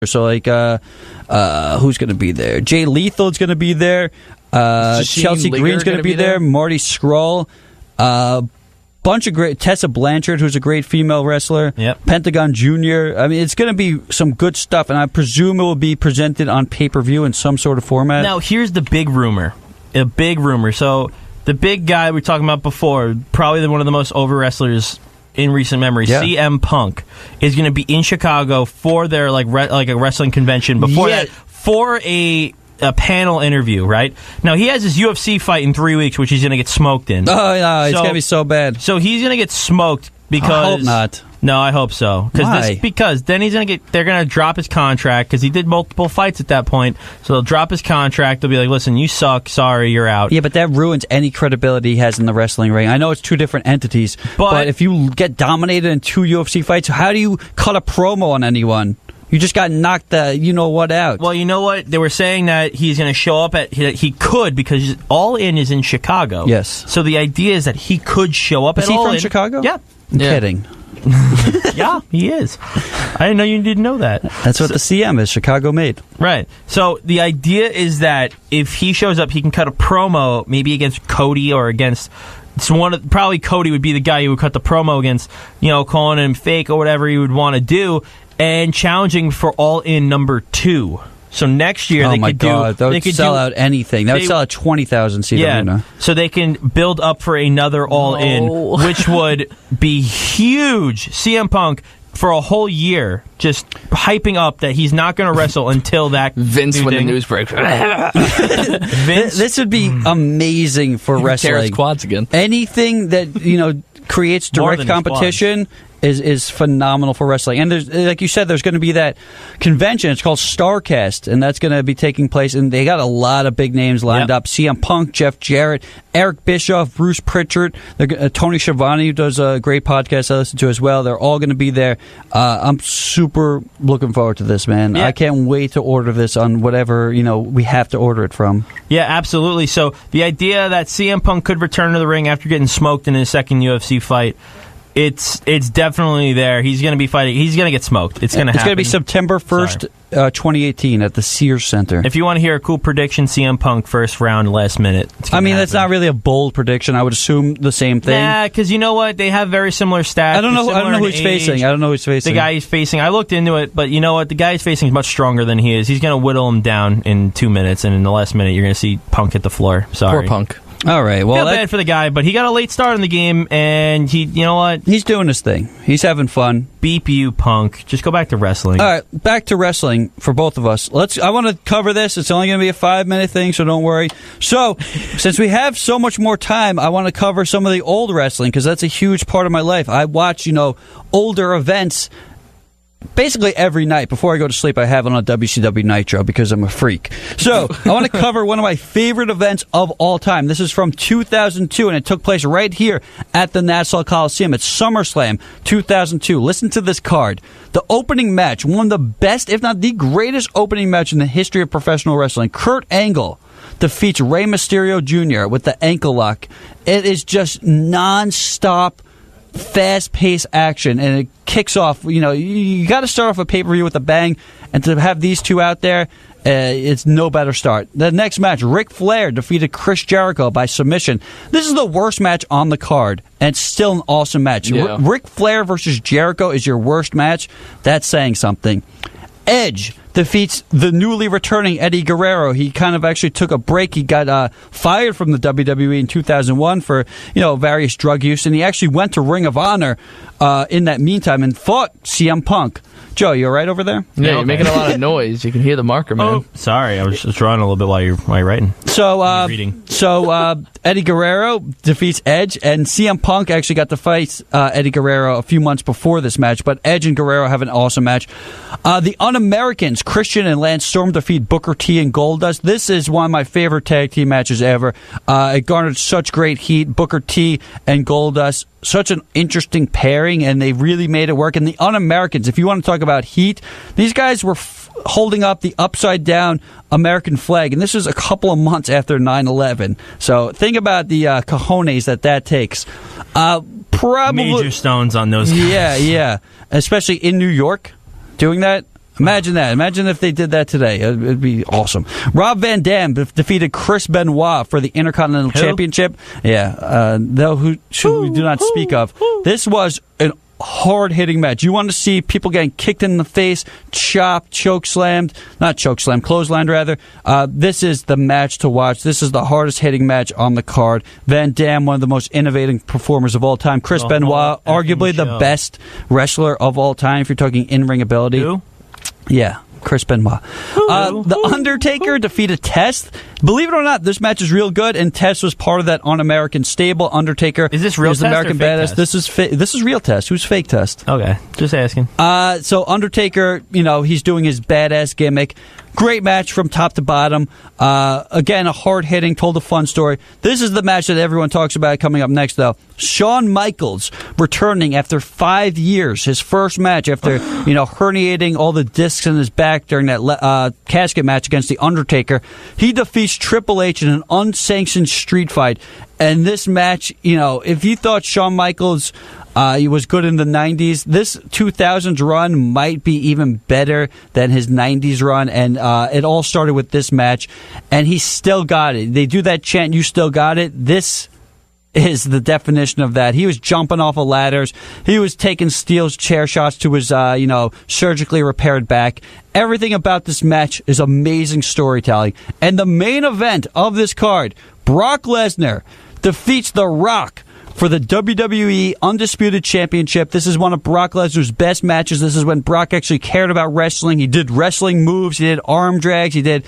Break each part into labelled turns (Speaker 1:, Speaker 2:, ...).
Speaker 1: So, like, who's going to be there? Jay Lethal's going to be there. Chelsea Green's going to be there. Marty Scurll. Bunch of great. Tessa Blanchard, who's a great female wrestler.
Speaker 2: Yep.
Speaker 1: Pentagon Jr. I mean, it's going to be some good stuff, and I presume it will be presented on pay-per-view in some sort of format.
Speaker 2: Now, here's the big rumor. A big rumor. So, the big guy we were talking about before, probably one of the most over wrestlers in recent memory, CM Punk, is going to be in Chicago for their like a wrestling convention. Before that, for a panel interview, right? Now, he has his UFC fight in 3 weeks, which he's going to get smoked in.
Speaker 1: Oh, no, it's going to be so bad.
Speaker 2: So he's going to get smoked because...
Speaker 1: I hope not.
Speaker 2: No, I hope so.
Speaker 1: Why?
Speaker 2: Because then they're going to drop his contract, because he did multiple fights at that point. So they'll drop his contract. They'll be like, listen, you suck. Sorry, you're out.
Speaker 1: Yeah, but that ruins any credibility he has in the wrestling ring. I know it's two different entities, but if you get dominated in 2 UFC fights, how do you cut a promo on anyone? You just got knocked you-know-what out.
Speaker 2: Well, you know what? They were saying that he's going to show up he could, because All In is in Chicago.
Speaker 1: Yes.
Speaker 2: So the idea is that he could show up
Speaker 1: at
Speaker 2: All In.
Speaker 1: Is he from Chicago?
Speaker 2: Yeah.
Speaker 1: I'm kidding.
Speaker 2: Yeah, he is. I didn't know you didn't know that.
Speaker 1: That's what the CM is, Chicago made.
Speaker 2: Right. So the idea is that if he shows up, he can cut a promo maybe against Cody or against... probably Cody would be the guy who would cut the promo against, calling him fake or whatever he would want to do, and challenging for All In number 2. So next year they could
Speaker 1: they could sell out anything. That would sell out 20,000 seat arena.
Speaker 2: So they can build up for another All In, which would be huge. CM Punk for a whole year just hyping up that he's not going to wrestle until that
Speaker 3: Vince when the news breaks.
Speaker 2: Vince,
Speaker 1: this would be amazing for wrestling.
Speaker 3: Tear his quads again.
Speaker 1: Anything that creates direct competition is phenomenal for wrestling. And there's, like you said, there's going to be that convention. It's called StarCast, and that's going to be taking place. And they got a lot of big names lined up: CM Punk, Jeff Jarrett, Eric Bischoff, Bruce Pritchard, Tony Schiavone, who does a great podcast I listen to as well. They're all going to be there. I'm super looking forward to this, man. I can't wait to order this on whatever we have to order it from.
Speaker 2: Yeah, absolutely. So the idea that CM Punk could return to the ring after getting smoked in his second UFC fight, it's definitely there. He's going to be fighting. He's going to get smoked. It's going to happen.
Speaker 1: It's going to be September 1st, 2018 at the Sears Center.
Speaker 2: If you want to hear a cool prediction, CM Punk first round, last minute.
Speaker 1: That's not really a bold prediction. I would assume the same thing.
Speaker 2: Yeah, because you know what? They have very similar stats.
Speaker 1: I don't know who he's facing.
Speaker 2: The guy he's facing. I looked into it, but you know what? The guy he's facing is much stronger than he is. He's going to whittle him down in 2 minutes, and in the last minute, you're going to see Punk hit the floor. Sorry.
Speaker 3: Poor Punk.
Speaker 1: All right. Well,
Speaker 2: feel bad for the guy, but he got a late start in the game, and you know what?
Speaker 1: He's doing his thing. He's having fun.
Speaker 2: Beep you, Punk. Just go back to wrestling.
Speaker 1: All right, back to wrestling for both of us. I want to cover this. It's only going to be a 5-minute thing, so don't worry. So, since we have so much more time, I want to cover some of the old wrestling, because that's a huge part of my life. I watch, older events basically every night. Before I go to sleep, I have it on a WCW Nitro because I'm a freak. So, I want to cover one of my favorite events of all time. This is from 2002, and it took place right here at the Nassau Coliseum. It's SummerSlam 2002. Listen to this card. The opening match, one of the best, if not the greatest opening match in the history of professional wrestling. Kurt Angle defeats Rey Mysterio Jr. with the ankle lock. It is just non-stop, fast-paced action, and it kicks off. You got to start off a pay-per-view with a bang, and to have these two out there, it's no better start. The next match, Ric Flair defeated Chris Jericho by submission. This is the worst match on the card, and it's still an awesome match.
Speaker 3: Yeah.
Speaker 1: Ric Flair versus Jericho is your worst match. That's saying something. Edge defeats the newly returning Eddie Guerrero. He kind of actually took a break. He got fired from the WWE in 2001 for various drug use, and he actually went to Ring of Honor in that meantime and fought CM Punk. Joe, you all right over there?
Speaker 3: Yeah, you're making a lot of noise. You can hear the marker, man.
Speaker 2: Oh, sorry. I was just drawing a little bit while you're writing.
Speaker 1: So,
Speaker 2: reading.
Speaker 1: Eddie Guerrero defeats Edge, and CM Punk actually got to fight Eddie Guerrero a few months before this match, but Edge and Guerrero have an awesome match. The Un-Americans, Christian and Lance Storm, defeat Booker T and Goldust. This is one of my favorite tag team matches ever. It garnered such great heat. Booker T and Goldust, such an interesting pairing, and they really made it work. And the Un-Americans, if you want to talk about heat, these guys were holding up the upside-down American flag, and this was a couple of months after 9/11. So think about the cojones that takes. Probably
Speaker 2: major stones on those guys.
Speaker 1: Yeah, especially in New York, doing that. Imagine that. Imagine if they did that today. It'd be awesome. Rob Van Dam defeated Chris Benoit for the Intercontinental Championship. Yeah, who we do not speak of. This was an hard-hitting match. You want to see people getting kicked in the face, chopped, clotheslined rather. This is the match to watch. This is the hardest-hitting match on the card. Van Dam, one of the most innovative performers of all time. Chris Benoit, arguably the best wrestler of all time if you're talking in-ring ability.
Speaker 2: Who?
Speaker 1: Yeah. Chris Benoit. The Undertaker defeated Test. Believe it or not, this match is real good, and Test was part of that Un-American stable. Undertaker
Speaker 2: is this real
Speaker 1: is
Speaker 2: Test
Speaker 1: American
Speaker 2: or fake
Speaker 1: Badass.
Speaker 2: Test?
Speaker 1: This is real Test. Who's fake Test?
Speaker 2: Okay, just asking.
Speaker 1: So Undertaker, he's doing his badass gimmick. Great match from top to bottom. Again, a hard-hitting, told a fun story. This is the match that everyone talks about coming up next, though. Shawn Michaels returning after 5 years. His first match after, herniating all the discs in his back during that casket match against The Undertaker. He defeats Triple H in an unsanctioned street fight. And this match, if you thought Shawn Michaels he was good in the 90s, this 2000s run might be even better than his 90s run. And it all started with this match. And he still got it. They do that chant, "You still got it." This is the definition of that. He was jumping off of ladders. He was taking steel chair shots to his, surgically repaired back. Everything about this match is amazing storytelling. And the main event of this card, Brock Lesnar defeats The Rock for the WWE Undisputed Championship. This is one of Brock Lesnar's best matches. This is when Brock actually cared about wrestling. He did wrestling moves. He did arm drags. He did,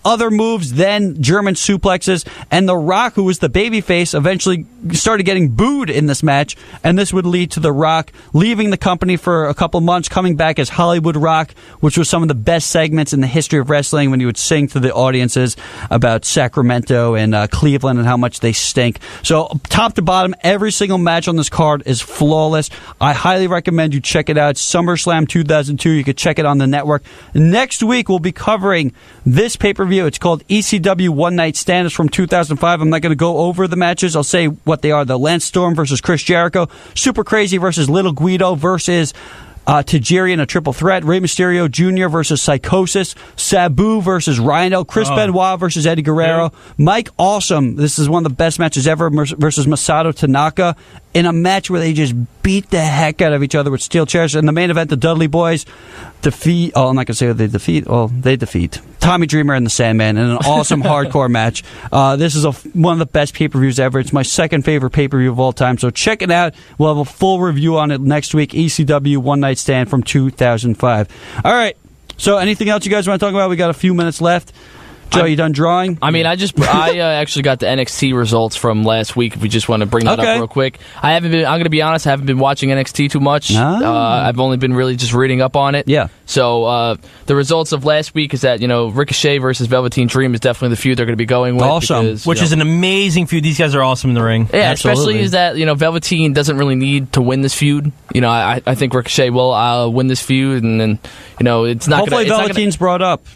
Speaker 1: other moves, then German suplexes, and The Rock, who was the babyface, eventually started getting booed in this match, and this would lead to The Rock leaving the company for a couple months, coming back as Hollywood Rock, which was some of the best segments in the history of wrestling when he would sing to the audiences about Sacramento and Cleveland and how much they stink. So top to bottom, every single match on this card is flawless. I highly recommend you check it out. It's SummerSlam 2002. You could check it on the network. Next week, we'll be covering this pay-per-view. It's called ECW One Night Stand. It's from 2005. I'm not going to go over the matches. I'll say what they are. The Lance Storm versus Chris Jericho. Super Crazy versus Little Guido versus Tajiri in a triple threat. Rey Mysterio Jr. versus Psychosis. Sabu versus Rhino. Chris Benoit versus Eddie Guerrero. Mike Awesome. This is one of the best matches ever versus Masato Tanaka in a match where they just beat the heck out of each other with steel chairs. In the main event, the Dudley Boys defeat... Oh, I'm not going to say what they defeat. Oh, they defeat Tommy Dreamer and the Sandman in an awesome hardcore match. This is one of the best pay-per-views ever. It's my second favorite pay-per-view of all time, so check it out. We'll have a full review on it next week. ECW One Night Stand from 2005. All right, so anything else you guys want to talk about? We got a few minutes left. Joe, you done drawing?
Speaker 3: I mean, I actually got the NXT results from last week. If we just want to bring that up real quick, I'm going to be honest. I haven't been watching NXT too much.
Speaker 1: No.
Speaker 3: I've only been really just reading up on it.
Speaker 1: Yeah.
Speaker 3: So the results of last week is that Ricochet versus Velveteen Dream is definitely the feud they're going to be going with.
Speaker 1: Awesome.
Speaker 3: Because,
Speaker 2: which is an amazing feud. These guys are awesome in the ring.
Speaker 3: Yeah,
Speaker 1: Absolutely.
Speaker 3: especially is that Velveteen doesn't really need to win this feud. I think Ricochet will win this feud, and then it's not.
Speaker 1: Hopefully, Velveteen's brought up.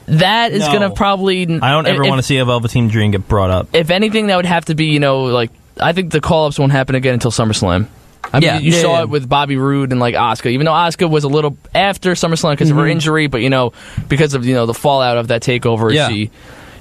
Speaker 3: That is going to probably...
Speaker 2: I don't ever want to see a Velveteen Dream get brought up.
Speaker 3: If anything, that would have to be, I think the call-ups won't happen again until SummerSlam. I mean, you saw it with Bobby Roode and, Asuka. Even though Asuka was a little after SummerSlam because of her injury, but, because of, the fallout of that takeover, she,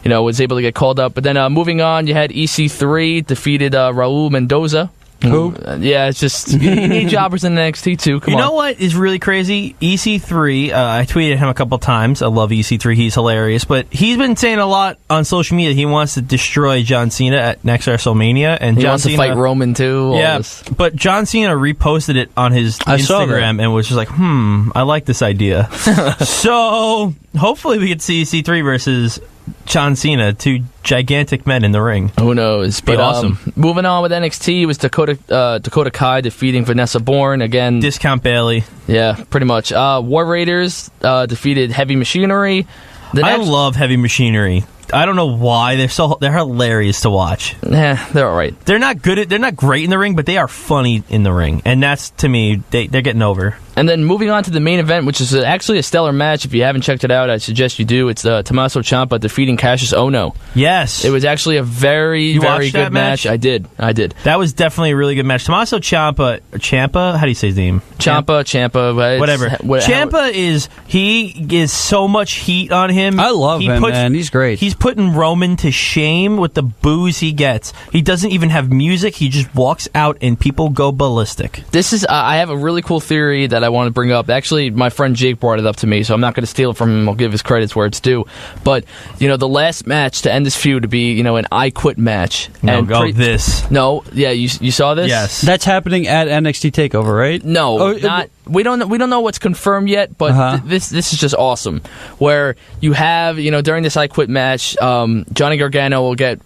Speaker 3: was able to get called up. But then moving on, you had EC3 defeated Raul Mendoza.
Speaker 1: Who?
Speaker 3: Yeah, it's just you need jobbers in NXT too. Come on.
Speaker 2: You know what is really crazy? EC3, I tweeted him a couple times. I love EC3. He's hilarious. But he's been saying a lot on social media. He wants to destroy John Cena at next WrestleMania. And
Speaker 3: he
Speaker 2: John
Speaker 3: wants
Speaker 2: Cena,
Speaker 3: to fight Roman too.
Speaker 2: Yeah, but John Cena reposted it on his Instagram and was just like, I like this idea. So hopefully we could see EC3 versus John Cena, two gigantic men in the ring.
Speaker 3: Who knows? But
Speaker 2: awesome.
Speaker 3: Moving on with NXT, it was Dakota Kai defeating Vanessa Bourne again.
Speaker 2: Discount Bailey.
Speaker 3: Yeah, pretty much. War Raiders defeated Heavy Machinery.
Speaker 2: I love Heavy Machinery. I don't know why they're hilarious to watch.
Speaker 3: They're all right.
Speaker 2: They're not great in the ring, but they are funny in the ring, and that's, to me, they're getting over.
Speaker 3: And then moving on to the main event, which is actually a stellar match. If you haven't checked it out, I suggest you do. It's Tommaso Ciampa defeating Cassius Ohno.
Speaker 2: Yes.
Speaker 3: It was actually a very, very good match. I did.
Speaker 2: That was definitely a really good match. Tommaso Ciampa, how do you say his name?
Speaker 3: Ciampa.
Speaker 2: Whatever. Ciampa he is so much heat on him.
Speaker 1: I love him, man. He's great.
Speaker 2: He's putting Roman to shame with the boos he gets. He doesn't even have music. He just walks out and people go ballistic.
Speaker 3: This is, I have a really cool theory that I want to bring up. Actually, my friend Jake brought it up to me, so I'm not going to steal it from him. I'll give his credits where it's due. But, the last match to end this feud to be, an I Quit match.
Speaker 2: No, this.
Speaker 3: No, yeah, you saw this?
Speaker 2: Yes.
Speaker 1: That's happening at NXT TakeOver, right?
Speaker 3: No, not. We don't know what's confirmed yet, but this is just awesome. Where you have, during this I Quit match, Johnny Gargano will get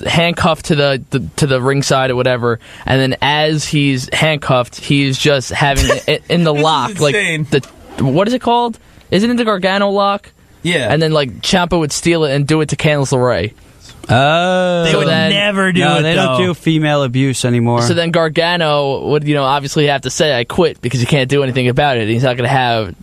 Speaker 3: handcuffed to the ringside or whatever, and then as he's handcuffed, he's just having it in the lock, like what is it called? Isn't it the Gargano lock?
Speaker 2: Yeah.
Speaker 3: And then Ciampa would steal it and do it to Candice LeRae.
Speaker 1: Oh,
Speaker 2: they would never do it.
Speaker 1: They don't do female abuse anymore.
Speaker 3: So then Gargano would, obviously have to say I quit because he can't do anything about it. He's not going to have.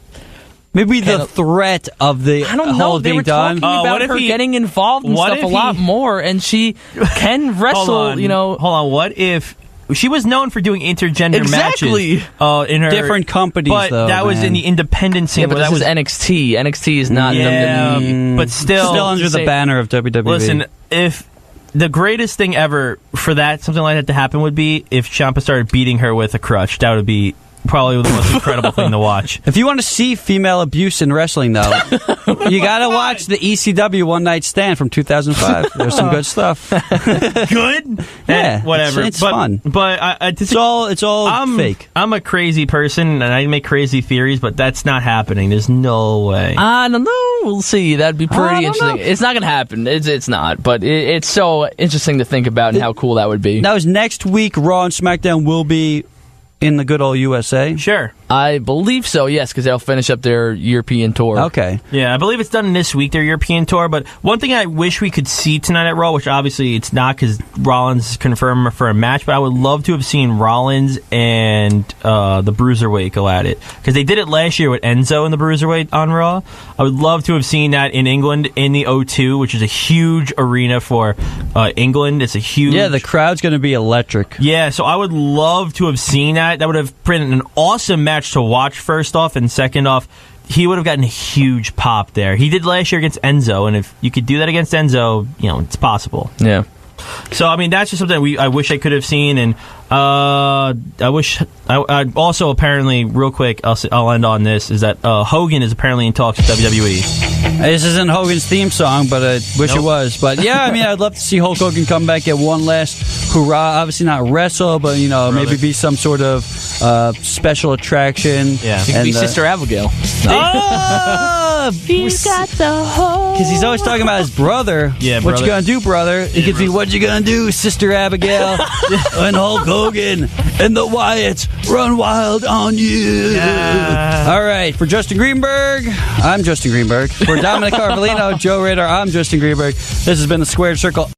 Speaker 1: Maybe the threat of the whole
Speaker 3: they
Speaker 1: being
Speaker 3: were
Speaker 1: done.
Speaker 3: talking about her getting involved in stuff a lot more, and she can wrestle.
Speaker 2: Hold on. What if she was known for doing intergender matches? In her
Speaker 1: different companies,
Speaker 2: but
Speaker 1: though,
Speaker 2: that was in the independent scene.
Speaker 3: Yeah, but that was NXT. NXT is not WWE,
Speaker 2: but still
Speaker 1: under the banner of WWE.
Speaker 2: Listen, if the greatest thing ever for something like that to happen would be if Ciampa started beating her with a crutch. That would be probably the most incredible thing to watch.
Speaker 1: If you want to see female abuse in wrestling, though, you got to watch the ECW One Night Stand from 2005. There's some good stuff.
Speaker 2: Good?
Speaker 1: Yeah,
Speaker 2: whatever.
Speaker 1: It's fun.
Speaker 2: But
Speaker 1: it's all fake.
Speaker 2: I'm a crazy person, and I make crazy theories, but that's not happening. There's no way.
Speaker 3: I don't know. We'll see. That'd be pretty interesting. Know. It's not going to happen. It's not. But it's so interesting to think about and how cool that would be.
Speaker 1: Now, is next week Raw and SmackDown will be in the good old USA?
Speaker 2: Sure.
Speaker 3: I believe so, yes, because they'll finish up their European tour.
Speaker 1: Okay.
Speaker 2: Yeah, I believe it's done this week, their European tour. But one thing I wish we could see tonight at Raw, which obviously it's not because Rollins is confirmed for a match, but I would love to have seen Rollins and the Bruiserweight go at it. Because they did it last year with Enzo and the Bruiserweight on Raw. I would love to have seen that in England in the O2, which is a huge arena for England. It's a huge...
Speaker 1: Yeah, the crowd's going to be electric.
Speaker 2: Yeah, so I would love to have seen that. That would have been an awesome match to watch, first off, and second off, he would have gotten a huge pop there. He did last year against Enzo, and if you could do that against Enzo, it's possible.
Speaker 3: Yeah.
Speaker 2: So, I mean, that's just something I wish I could have seen, and I also apparently, real quick, I'll end on this, is that Hogan is apparently in talks with WWE.
Speaker 1: This isn't Hogan's theme song, but I wish it was. But yeah, I mean, I'd love to see Hulk Hogan come back, get one last hurrah. Obviously not wrestle, but maybe be some sort of special attraction.
Speaker 3: Yeah, he could be Sister Abigail.
Speaker 1: He's got the whole. Because he's always talking about his brother.
Speaker 2: Yeah,
Speaker 1: what you gonna do, brother? It could be what you gonna do, Sister Abigail, and Hulk Hogan and the Wyatts run wild on you. Yeah. All right, for Justin Greenberg, I'm Justin Greenberg. For Dominic Carvalino, Joe Ritter, I'm Justin Greenberg. This has been the Squared Circle.